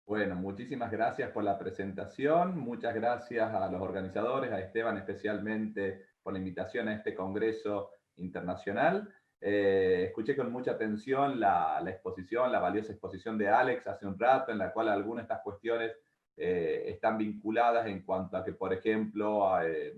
Bueno, muchísimas gracias por la presentación, muchas gracias a los organizadores, a Esteban especialmente por la invitación a este congreso internacional. Escuché con mucha atención la exposición, la valiosa exposición de Alex hace un rato, en la cual algunas de estas cuestiones están vinculadas en cuanto a que, por ejemplo,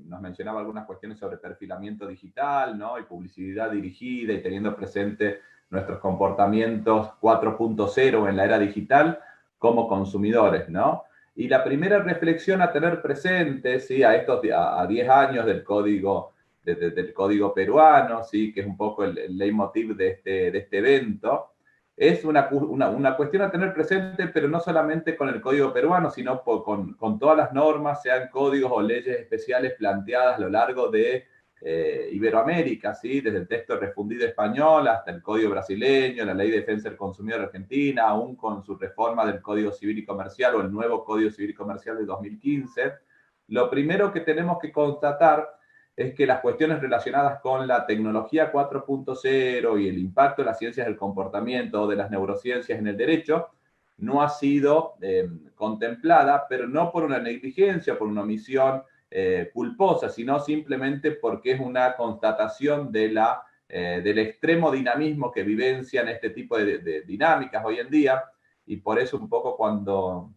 nos mencionaba algunas cuestiones sobre perfilamiento digital, ¿no? Y publicidad dirigida y teniendo presente nuestros comportamientos 4.0 en la era digital como consumidores, ¿no? Y la primera reflexión a tener presente, ¿sí? A 10 años del código, del código peruano, ¿sí? Que es un poco el leitmotiv de este evento, es una cuestión a tener presente, pero no solamente con el código peruano, sino con todas las normas, sean códigos o leyes especiales planteadas a lo largo de Iberoamérica, ¿sí? Desde el texto refundido español hasta el código brasileño, la ley de defensa del consumidor argentina, aún con su reforma del Código Civil y Comercial o el nuevo Código Civil y Comercial de 2015, lo primero que tenemos que constatar es que las cuestiones relacionadas con la tecnología 4.0 y el impacto de las ciencias del comportamiento o de las neurociencias en el derecho no ha sido contemplada, pero no por una negligencia, por una omisión culposa, sino simplemente porque es una constatación del extremo dinamismo que vivencian este tipo de dinámicas hoy en día, y por eso un poco cuando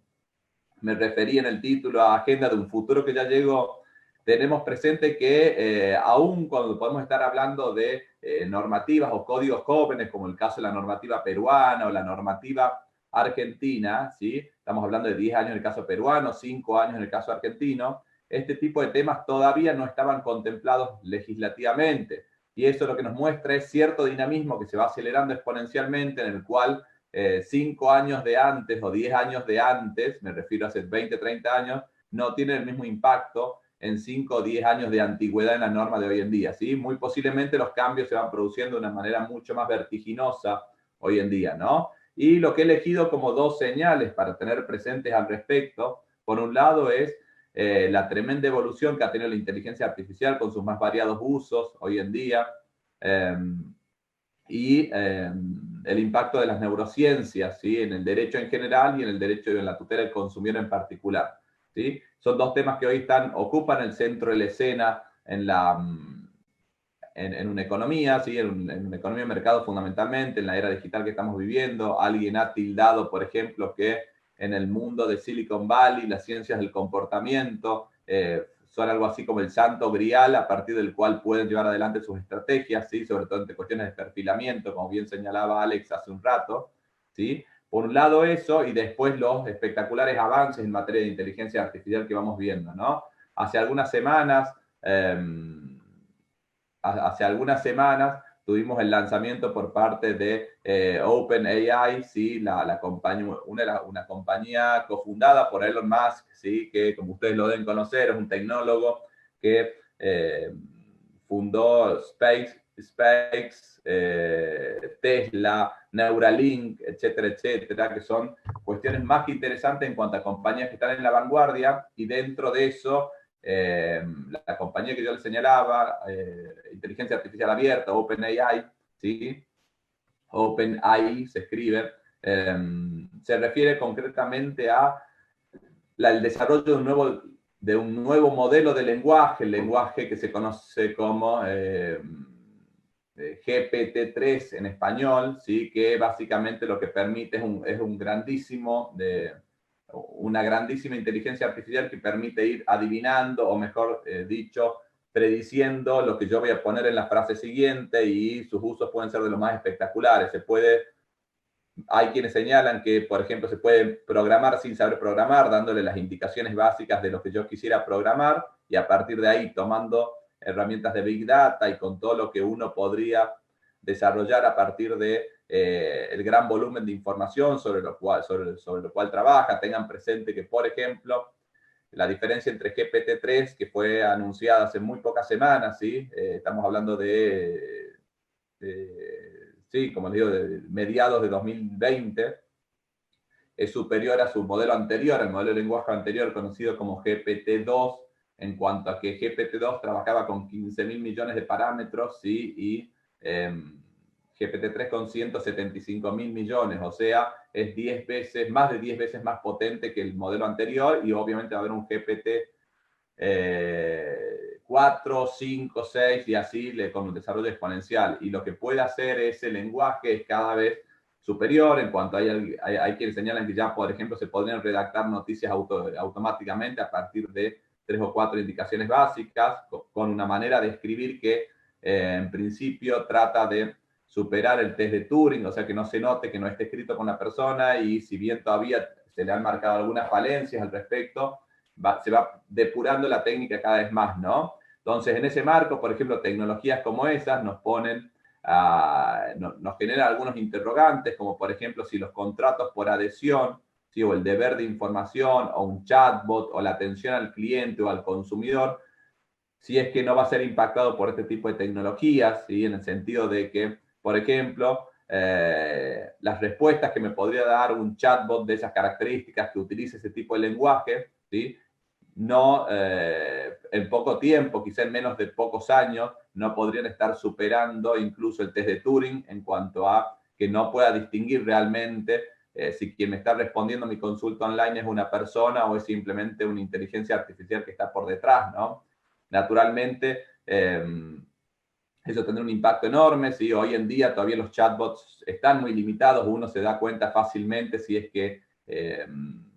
me referí en el título a Agenda de un futuro que ya llegó, tenemos presente que aún cuando podemos estar hablando de normativas o códigos jóvenes, como el caso de la normativa peruana o la normativa argentina, ¿sí? Estamos hablando de 10 años en el caso peruano, 5 años en el caso argentino, este tipo de temas todavía no estaban contemplados legislativamente. Y eso lo que nos muestra es cierto dinamismo que se va acelerando exponencialmente, en el cual 5 años de antes o 10 años de antes, me refiero a hace 20, 30 años, no tiene el mismo impacto en 5 o 10 años de antigüedad en la norma de hoy en día. ¿Sí? Muy posiblemente los cambios se van produciendo de una manera mucho más vertiginosa hoy en día, ¿no? Y lo que he elegido como dos señales para tener presentes al respecto, por un lado es la tremenda evolución que ha tenido la inteligencia artificial con sus más variados usos hoy en día. Eh, y el impacto de las neurociencias, ¿sí? En el derecho en general y en el derecho y en la tutela del consumidor en particular. ¿Sí? Son dos temas que hoy ocupan el centro de la escena en una economía, ¿sí? En una economía de mercado fundamentalmente, en la era digital que estamos viviendo. Alguien ha tildado, por ejemplo, que en el mundo de Silicon Valley las ciencias del comportamiento son algo así como el santo grial a partir del cual pueden llevar adelante sus estrategias, ¿sí? Sobre todo en cuestiones de perfilamiento, como bien señalaba Alex hace un rato. ¿Sí? Por un lado eso, y después los espectaculares avances en materia de inteligencia artificial que vamos viendo, ¿no? Hace algunas semanas, hace algunas semanas tuvimos el lanzamiento por parte de OpenAI, ¿sí? Una compañía cofundada por Elon Musk, ¿sí? Que como ustedes lo deben conocer, es un tecnólogo que fundó SpaceX, Tesla, Neuralink, etcétera, etcétera, que son cuestiones más que interesantes en cuanto a compañías que están en la vanguardia, y dentro de eso la compañía que yo le señalaba, inteligencia artificial abierta, OpenAI, ¿sí? OpenAI se escribe, se refiere concretamente a el desarrollo de un nuevo modelo de lenguaje, el lenguaje que se conoce como GPT-3 en español, ¿sí? Que básicamente lo que permite es una grandísima inteligencia artificial que permite ir adivinando, o mejor dicho, prediciendo lo que yo voy a poner en la frase siguiente, y sus usos pueden ser de los más espectaculares. Hay quienes señalan que, por ejemplo, se puede programar sin saber programar, dándole las indicaciones básicas de lo que yo quisiera programar, y a partir de ahí, tomando herramientas de Big Data y con todo lo que uno podría desarrollar a partir de el gran volumen de información sobre lo cual trabaja. Tengan presente que, por ejemplo, la diferencia entre GPT-3, que fue anunciada hace muy pocas semanas, ¿sí? Estamos hablando sí, como les digo, de mediados de 2020, es superior a su modelo anterior, el modelo de lenguaje anterior conocido como GPT-2, en cuanto a que GPT-2 trabajaba con 15.000 millones de parámetros, ¿sí? Y GPT-3 con 175.000 millones, o sea, es 10 veces, más de 10 veces más potente que el modelo anterior, y obviamente va a haber un GPT 4, 5, 6 y así con un desarrollo exponencial. Y lo que puede hacer ese lenguaje es cada vez superior, en cuanto hay quienes señalan que ya, por ejemplo, se podrían redactar noticias automáticamente a partir de 3 o 4 indicaciones básicas, con una manera de escribir que en principio trata de superar el test de Turing, o sea, que no se note que no esté escrito con la persona, y si bien todavía se le han marcado algunas falencias al respecto, se va depurando la técnica cada vez más, ¿no? Entonces, en ese marco, por ejemplo, tecnologías como esas nos ponen, nos generan algunos interrogantes, como por ejemplo, si los contratos por adhesión, ¿sí? O el deber de información, o un chatbot, o la atención al cliente o al consumidor, si es que no va a ser impactado por este tipo de tecnologías, ¿sí? En el sentido de que, por ejemplo, las respuestas que me podría dar un chatbot de esas características que utilice ese tipo de lenguaje, ¿sí? No, en poco tiempo, quizá en menos de pocos años, no podrían estar superando incluso el test de Turing en cuanto a que no pueda distinguir realmente si quien me está respondiendo a mi consulta online es una persona o es simplemente una inteligencia artificial que está por detrás, ¿no? Naturalmente, eso tendrá un impacto enorme. ¿Sí? Hoy en día todavía los chatbots están muy limitados, uno se da cuenta fácilmente si es que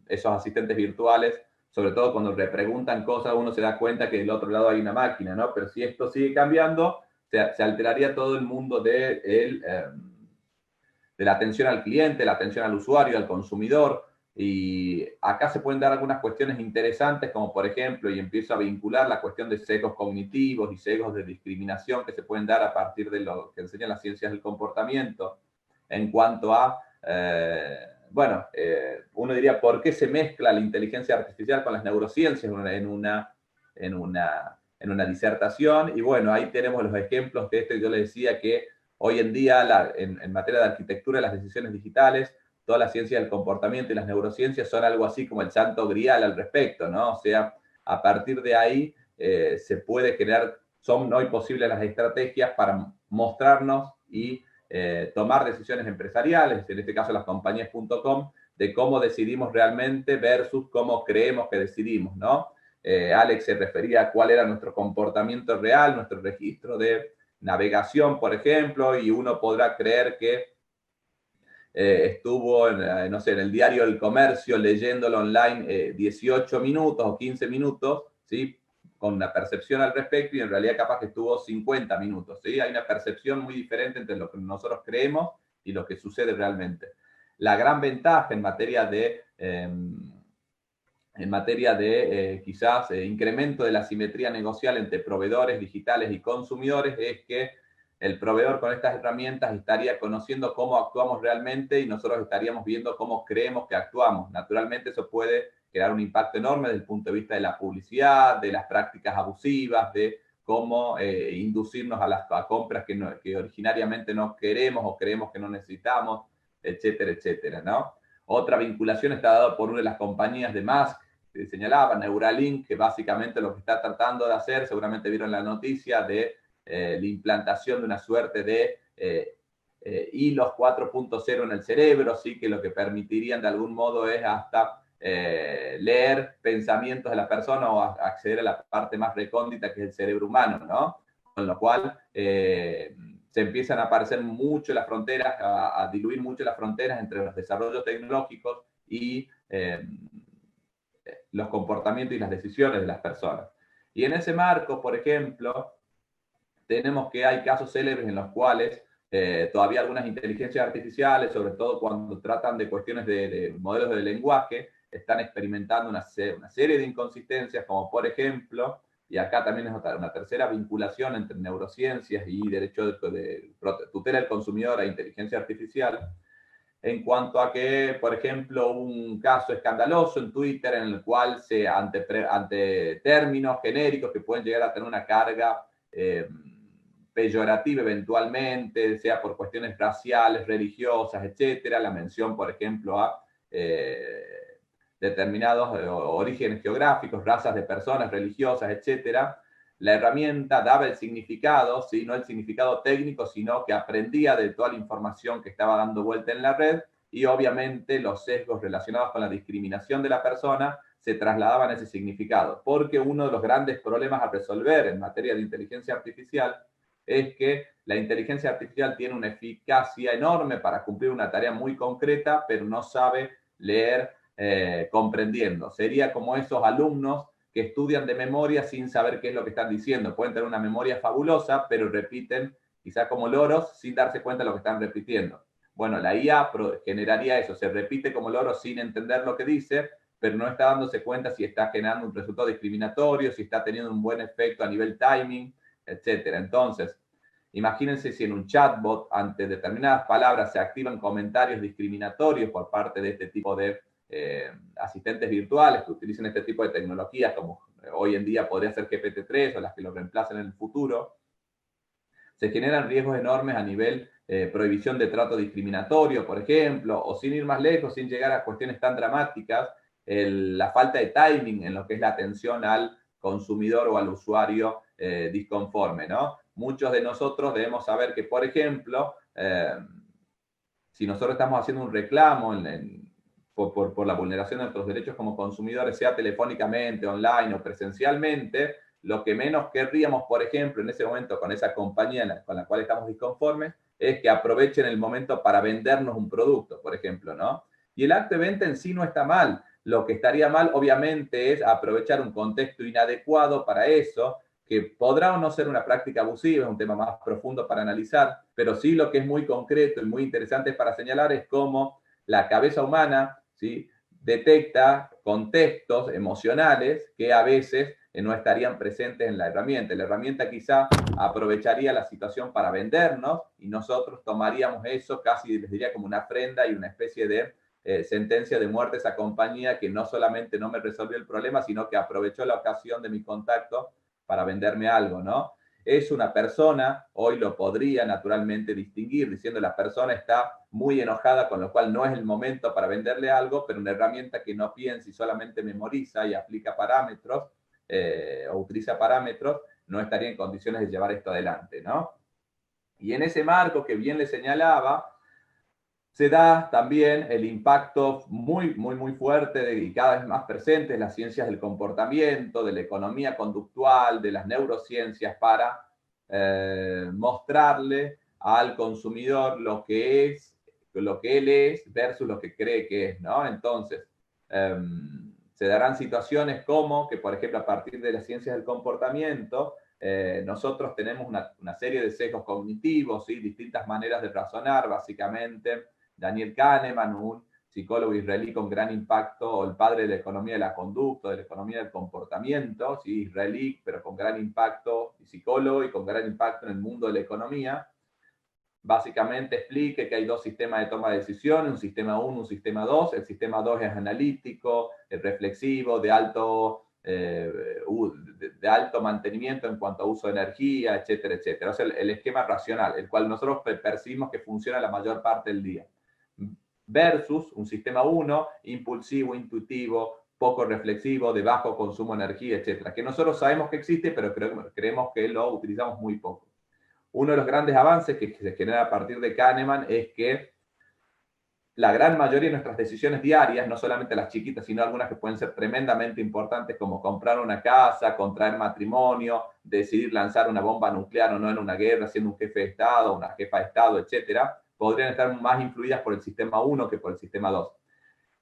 esos asistentes virtuales, sobre todo cuando repreguntan cosas, uno se da cuenta que del otro lado hay una máquina, ¿no? Pero si esto sigue cambiando, se alteraría todo el mundo de la atención al cliente, la atención al usuario, al consumidor. Y acá se pueden dar algunas cuestiones interesantes, como por ejemplo, y empiezo a vincular la cuestión de sesgos cognitivos y sesgos de discriminación que se pueden dar a partir de lo que enseñan las ciencias del comportamiento, en cuanto a, uno diría, ¿por qué se mezcla la inteligencia artificial con las neurociencias en una disertación? Y bueno, ahí tenemos los ejemplos de yo les decía que hoy en día, en materia de arquitectura, las decisiones digitales, toda la ciencia del comportamiento y las neurociencias son algo así como el santo grial al respecto, ¿no? O sea, a partir de ahí se puede crear, son hoy posibles las estrategias para mostrarnos y tomar decisiones empresariales, en este caso las compañías.com, de cómo decidimos realmente versus cómo creemos que decidimos, ¿no? Alex se refería a cuál era nuestro comportamiento real, nuestro registro de navegación, por ejemplo, y uno podrá creer que estuvo no sé, en el diario El Comercio leyéndolo online 18 minutos o 15 minutos, ¿sí? Con una percepción al respecto, y en realidad capaz que estuvo 50 minutos. ¿Sí? Hay una percepción muy diferente entre lo que nosotros creemos y lo que sucede realmente. La gran ventaja en materia de quizás incremento de la simetría negocial entre proveedores digitales y consumidores es que el proveedor con estas herramientas estaría conociendo cómo actuamos realmente y nosotros estaríamos viendo cómo creemos que actuamos. Naturalmente eso puede crear un impacto enorme desde el punto de vista de la publicidad, de las prácticas abusivas, de cómo inducirnos a compras que originariamente no queremos o creemos que no necesitamos, etcétera, etcétera, ¿no? Otra vinculación está dada por una de las compañías de Musk, que señalaba, Neuralink, que básicamente lo que está tratando de hacer, seguramente vieron la noticia de la implantación de una suerte de hilos 4.0 en el cerebro, ¿sí? Que lo que permitirían de algún modo es hasta leer pensamientos de la persona o acceder a la parte más recóndita que es el cerebro humano, ¿no? Con lo cual se empiezan a aparecer mucho las fronteras, a diluir mucho las fronteras entre los desarrollos tecnológicos y los comportamientos y las decisiones de las personas. Y en ese marco, por ejemplo, tenemos que hay casos célebres en los cuales todavía algunas inteligencias artificiales, sobre todo cuando tratan de cuestiones de modelos de lenguaje, están experimentando una serie de inconsistencias, como por ejemplo, y acá también es una tercera vinculación entre neurociencias y derecho de tutela del consumidor e inteligencia artificial, en cuanto a que, por ejemplo, un caso escandaloso en Twitter en el cual ante términos genéricos que pueden llegar a tener una carga peyorativa eventualmente, sea por cuestiones raciales, religiosas, etcétera, la mención, por ejemplo, a determinados orígenes geográficos, razas de personas, religiosas, etcétera, la herramienta daba el significado, ¿sí? No el significado técnico, sino que aprendía de toda la información que estaba dando vuelta en la red, y obviamente los sesgos relacionados con la discriminación de la persona se trasladaban a ese significado, porque uno de los grandes problemas a resolver en materia de inteligencia artificial es que la inteligencia artificial tiene una eficacia enorme para cumplir una tarea muy concreta, pero no sabe leer comprendiendo. Sería como esos alumnos que estudian de memoria sin saber qué es lo que están diciendo. Pueden tener una memoria fabulosa, pero repiten quizá como loros sin darse cuenta de lo que están repitiendo. Bueno, la IA generaría eso, se repite como loro sin entender lo que dice, pero no está dándose cuenta si está generando un resultado discriminatorio, si está teniendo un buen efecto a nivel timing, etcétera. Entonces, imagínense si en un chatbot, ante determinadas palabras, se activan comentarios discriminatorios por parte de este tipo de asistentes virtuales que utilicen este tipo de tecnologías, como hoy en día podría ser GPT-3 o las que lo reemplacen en el futuro. Se generan riesgos enormes a nivel prohibición de trato discriminatorio, por ejemplo, o sin ir más lejos, sin llegar a cuestiones tan dramáticas, la falta de timing en lo que es la atención al consumidor o al usuario disconforme, ¿no? Muchos de nosotros debemos saber que, por ejemplo, si nosotros estamos haciendo un reclamo por la vulneración de nuestros derechos como consumidores, sea telefónicamente, online o presencialmente, lo que menos querríamos, por ejemplo, en ese momento con esa compañía con la cual estamos disconformes, es que aprovechen el momento para vendernos un producto, por ejemplo, ¿no? Y el acto de venta en sí no está mal. Lo que estaría mal, obviamente, es aprovechar un contexto inadecuado para eso, que podrá o no ser una práctica abusiva, es un tema más profundo para analizar, pero sí lo que es muy concreto y muy interesante para señalar es cómo la cabeza humana, ¿sí?, detecta contextos emocionales que a veces no estarían presentes en la herramienta. La herramienta quizá aprovecharía la situación para vendernos y nosotros tomaríamos eso casi, les diría, como una ofrenda y una especie de sentencia de muerte a esa compañía que no solamente no me resolvió el problema, sino que aprovechó la ocasión de mi contacto para venderme algo, ¿no? Es una persona, hoy lo podría naturalmente distinguir, diciendo la persona está muy enojada, con lo cual no es el momento para venderle algo, pero una herramienta que no piensa y solamente memoriza y aplica parámetros o utiliza parámetros, no estaría en condiciones de llevar esto adelante, ¿no? Y en ese marco que bien le señalaba, se da también el impacto muy fuerte y cada vez más presente en las ciencias del comportamiento, de la economía conductual, de las neurociencias, para mostrarle al consumidor lo que él es versus lo que cree que es, ¿no? Entonces, se darán situaciones como que, por ejemplo, a partir de las ciencias del comportamiento, nosotros tenemos una serie de sesgos cognitivos, ¿sí? Distintas maneras de razonar, básicamente. Daniel Kahneman, un psicólogo israelí con gran impacto, el padre de la economía de la conducta, de la economía del comportamiento, ¿sí? Israelí, pero con gran impacto, y psicólogo y con gran impacto en el mundo de la economía. Básicamente explique que hay dos sistemas de toma de decisiones, un sistema 1, un sistema 2. El sistema 2 es analítico, es reflexivo, de alto mantenimiento en cuanto a uso de energía, etcétera, etcétera. O sea, el esquema racional, el cual nosotros percibimos que funciona la mayor parte del día. Versus un sistema 1, impulsivo, intuitivo, poco reflexivo, de bajo consumo de energía, etcétera, que nosotros sabemos que existe, pero creemos que lo utilizamos muy poco. Uno de los grandes avances que se genera a partir de Kahneman es que la gran mayoría de nuestras decisiones diarias, no solamente las chiquitas, sino algunas que pueden ser tremendamente importantes, como comprar una casa, contraer matrimonio, decidir lanzar una bomba nuclear o no en una guerra, siendo un jefe de Estado, una jefa de Estado, etcétera, podrían estar más influidas por el sistema 1 que por el sistema 2.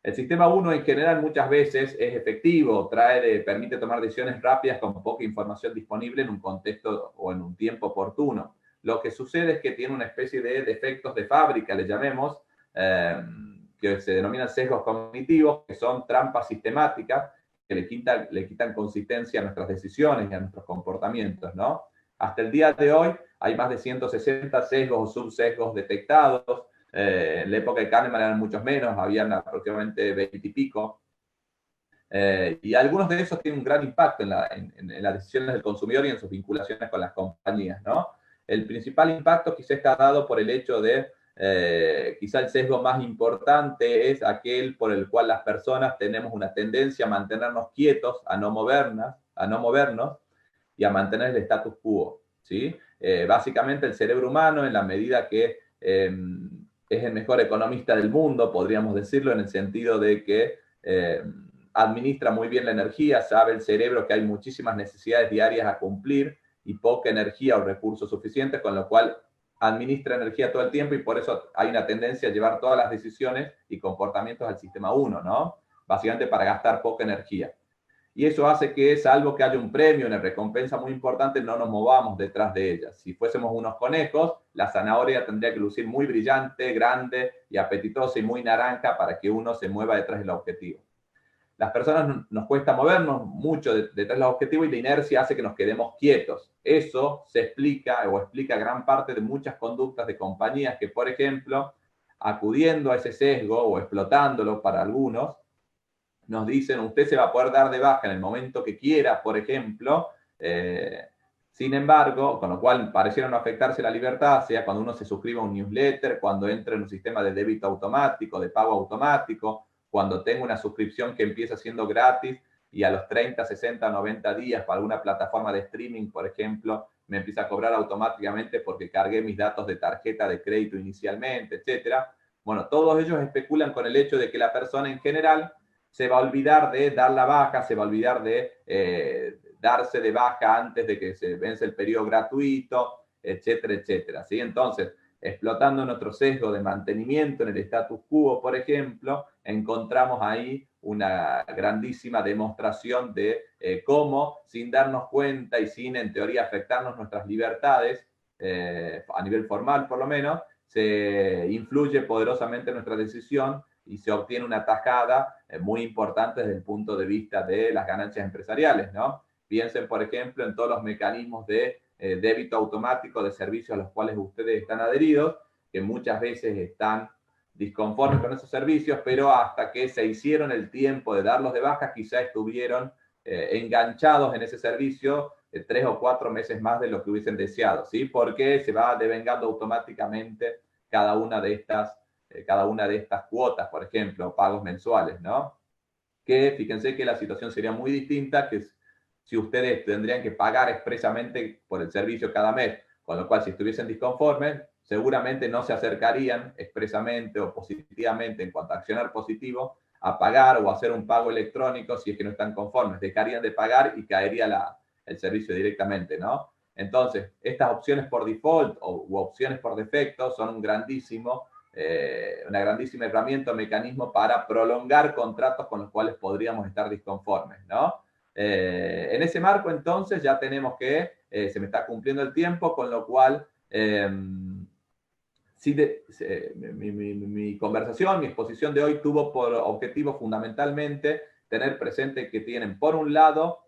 El sistema 1 en general muchas veces es efectivo, permite tomar decisiones rápidas con poca información disponible en un contexto o en un tiempo oportuno. Lo que sucede es que tiene una especie de defectos de fábrica, le llamemos, que se denominan sesgos cognitivos, que son trampas sistemáticas que le quitan consistencia a nuestras decisiones y a nuestros comportamientos, ¿no? Hasta el día de hoy hay más de 160 sesgos o subsesgos detectados. En la época de Kahneman eran muchos menos, habían aproximadamente 20 y pico. Y algunos de esos tienen un gran impacto en las decisiones del consumidor y en sus vinculaciones con las compañías, ¿no? El principal impacto quizá está dado por el hecho de, quizá el sesgo más importante es aquel por el cual las personas tenemos una tendencia a mantenernos quietos, a no movernos, y a mantener el status quo, ¿sí? Básicamente el cerebro humano, en la medida que es el mejor economista del mundo, podríamos decirlo, en el sentido de que administra muy bien la energía, sabe el cerebro que hay muchísimas necesidades diarias a cumplir y poca energía o recursos suficientes, con lo cual administra energía todo el tiempo y por eso hay una tendencia a llevar todas las decisiones y comportamientos al sistema 1, ¿no? Básicamente para gastar poca energía. Y eso hace que, salvo que haya un premio, una recompensa muy importante, no nos movamos detrás de ella. Si fuésemos unos conejos, la zanahoria tendría que lucir muy brillante, grande y apetitosa y muy naranja para que uno se mueva detrás del objetivo. Las personas nos cuesta movernos mucho detrás del objetivo y la inercia hace que nos quedemos quietos. Eso se explica o explica gran parte de muchas conductas de compañías que, por ejemplo, acudiendo a ese sesgo o explotándolo para algunos, nos dicen, usted se va a poder dar de baja en el momento que quiera, por ejemplo, sin embargo, con lo cual pareciera no afectarse la libertad, sea cuando uno se suscribe a un newsletter, cuando entra en un sistema de débito automático, de pago automático, cuando tengo una suscripción que empieza siendo gratis y a los 30, 60, 90 días para alguna plataforma de streaming, por ejemplo, me empieza a cobrar automáticamente porque cargué mis datos de tarjeta de crédito inicialmente, etcétera. Bueno, todos ellos especulan con el hecho de que la persona en general se va a olvidar de dar la baja, se va a olvidar de darse de baja antes de que se vence el periodo gratuito, etcétera, etcétera. ¿Sí? Entonces, explotando nuestro sesgo de mantenimiento en el status quo, por ejemplo, encontramos ahí una grandísima demostración de cómo, sin darnos cuenta y sin, en teoría, afectarnos nuestras libertades, a nivel formal por lo menos, se influye poderosamente en nuestra decisión y se obtiene una tajada muy importante desde el punto de vista de las ganancias empresariales, ¿no? Piensen, por ejemplo, en todos los mecanismos de débito automático de servicios a los cuales ustedes están adheridos, que muchas veces están disconformes con esos servicios, pero hasta que se hicieron el tiempo de darlos de baja, quizá estuvieron enganchados en ese servicio 3 o 4 meses más de lo que hubiesen deseado, ¿sí? Porque se va devengando automáticamente cada una de estas cuotas, por ejemplo, pagos mensuales, ¿no? Que fíjense que la situación sería muy distinta que si ustedes tendrían que pagar expresamente por el servicio cada mes, con lo cual si estuviesen disconformes, seguramente no se acercarían expresamente o positivamente en cuanto a accionar positivo a pagar o a hacer un pago electrónico si es que no están conformes. Dejarían de pagar y caería el servicio directamente, ¿no? Entonces, estas opciones por default u opciones por defecto son una grandísima herramienta o mecanismo para prolongar contratos con los cuales podríamos estar disconformes, ¿no? En ese marco, entonces, ya tenemos que se me está cumpliendo el tiempo, con lo cual mi conversación, mi exposición de hoy tuvo por objetivo fundamentalmente tener presente que tienen, por un lado,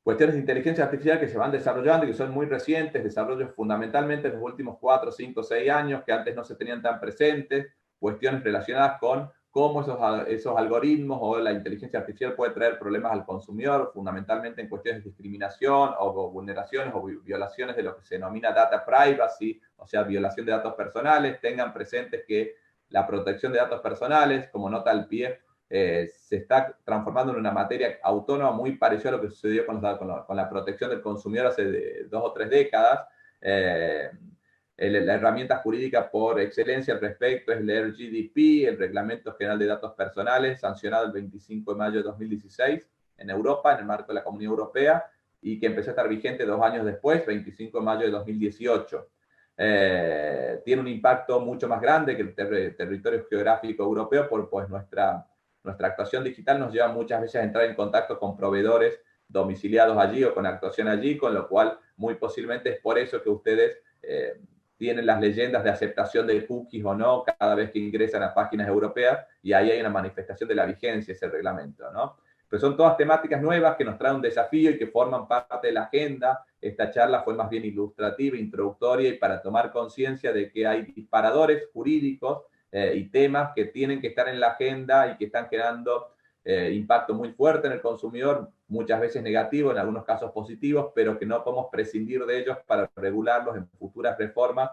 cuestiones de inteligencia artificial que se van desarrollando y que son muy recientes, desarrollos fundamentalmente en los últimos 4, 5, 6 años que antes no se tenían tan presentes, cuestiones relacionadas con cómo esos algoritmos o la inteligencia artificial puede traer problemas al consumidor, fundamentalmente en cuestiones de discriminación o vulneraciones o violaciones de lo que se denomina data privacy, o sea, violación de datos personales. Tengan presentes que la protección de datos personales, como nota al pie, se está transformando en una materia autónoma muy parecida a lo que sucedió con la protección del consumidor hace 2 o 3 décadas. La herramienta jurídica por excelencia al respecto es el RGDP, el Reglamento General de Datos Personales, sancionado el 25 de mayo de 2016 en Europa, en el marco de la Comunidad Europea, y que empezó a estar vigente 2 años después, 25 de mayo de 2018. Tiene un impacto mucho más grande que el territorio geográfico europeo, por pues nuestra actuación digital nos lleva muchas veces a entrar en contacto con proveedores domiciliados allí o con actuación allí, con lo cual muy posiblemente es por eso que ustedes tienen las leyendas de aceptación de cookies o no cada vez que ingresan a páginas europeas, y ahí hay una manifestación de la vigencia de ese reglamento, ¿no? Pero son todas temáticas nuevas que nos traen un desafío y que forman parte de la agenda. Esta charla fue más bien ilustrativa, introductoria y para tomar conciencia de que hay disparadores jurídicos y temas que tienen que estar en la agenda y que están generando impacto muy fuerte en el consumidor, muchas veces negativo, en algunos casos positivos, pero que no podemos prescindir de ellos para regularlos en futuras reformas,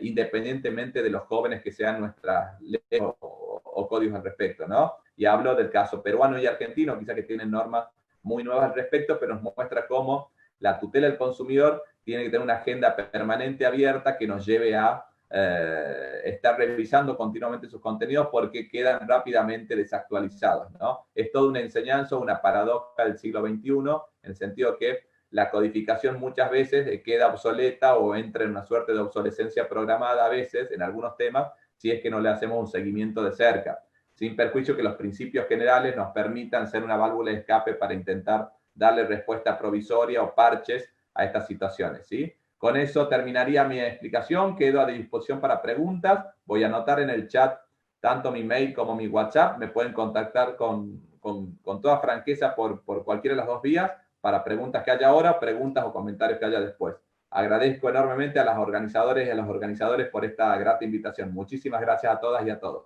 independientemente de los jóvenes que sean nuestras leyes o códigos al respecto, ¿no? Y hablo del caso peruano y argentino, quizás que tienen normas muy nuevas al respecto, pero nos muestra cómo la tutela del consumidor tiene que tener una agenda permanente abierta que nos lleve a estar revisando continuamente sus contenidos porque quedan rápidamente desactualizados, ¿no? Es toda una enseñanza, una paradoja del siglo XXI, en el sentido que la codificación muchas veces queda obsoleta o entra en una suerte de obsolescencia programada a veces en algunos temas, si es que no le hacemos un seguimiento de cerca, sin perjuicio que los principios generales nos permitan ser una válvula de escape para intentar darle respuesta provisoria o parches a estas situaciones, ¿sí? Con eso terminaría mi explicación, quedo a disposición para preguntas, voy a anotar en el chat tanto mi mail como mi WhatsApp, me pueden contactar con toda franqueza por cualquiera de las dos vías, para preguntas que haya ahora, preguntas o comentarios que haya después. Agradezco enormemente a las organizadoras y a los organizadores por esta grata invitación. Muchísimas gracias a todas y a todos.